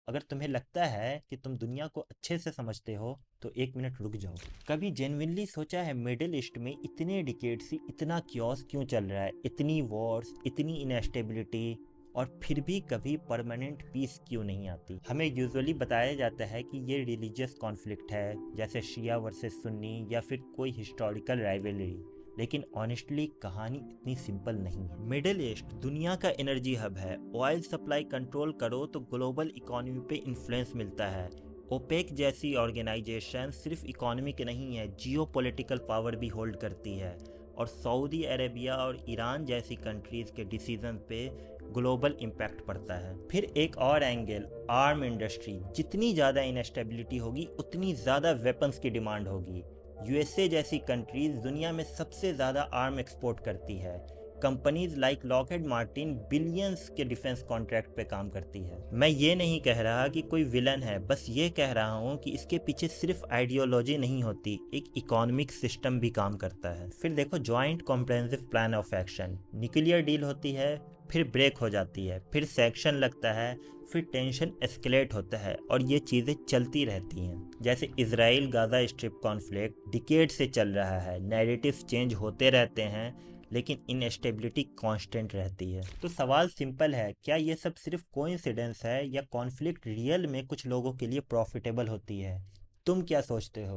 अगर तुम्हें लगता है कि तुम दुनिया को अच्छे से समझते हो तो एक मिनट रुक जाओ। कभी जेन्युइनली सोचा है मिडिल ईस्ट में इतने डिकेड से इतना क्योस क्यों चल रहा है, इतनी वॉर्स, इतनी इनएस्टेबिलिटी, और फिर भी कभी परमानेंट पीस क्यों नहीं आती? हमें यूजुअली बताया जाता है कि ये रिलीजियस कॉन्फ्लिक्ट है, जैसे शिया वर्सेस सुन्नी या फिर कोई हिस्टोरिकल राइवलरी। लेकिन ऑनेस्टली कहानी इतनी सिंपल नहीं है। मिडिल ईस्ट दुनिया का एनर्जी हब है। ऑयल सप्लाई कंट्रोल करो तो ग्लोबल इकोनॉमी पे इन्फ्लुएंस मिलता है। ओपेक जैसी ऑर्गेनाइजेशन सिर्फ इकोनॉमिक नहीं है, जियोपॉलिटिकल पावर भी होल्ड करती है। और सऊदी अरेबिया और ईरान जैसी कंट्रीज़ के डिसीजन पे ग्लोबल इम्पैक्ट पड़ता है। फिर एक और एंगल, आर्म इंडस्ट्री। जितनी ज़्यादा इनस्टेबिलिटी होगी उतनी ज़्यादा वेपन्स की डिमांड होगी। यूएसए जैसी कंट्रीज दुनिया में सबसे ज़्यादा आर्म एक्सपोर्ट करती है। Companies like Lockheed Martin billions के डिफेंस कॉन्ट्रैक्ट पे काम करती है। मैं ये नहीं कह रहा कि कोई विलन है, बस ये कह रहा हूँ कि इसके पीछे सिर्फ आइडियोलॉजी नहीं होती, एक इकोनॉमिक सिस्टम भी काम करता है। फिर देखो joint comprehensive plan of action. Nuclear deal होती है, फिर ब्रेक हो जाती है, फिर सेक्शन लगता है, फिर टेंशन एस्केलेट होता है, और ये चीज़ें चलती रहती हैं। जैसे Israel Gaza strip conflict decade से चल रहा है, नैरेटिव्स चेंज होते रहते हैं, लेकिन इनस्टेबिलिटी कांस्टेंट रहती है। तो सवाल सिंपल है, क्या ये सब सिर्फ कोइंसिडेंस है या कॉन्फ्लिक्ट रियल में कुछ लोगों के लिए प्रॉफिटेबल होती है? तुम क्या सोचते हो?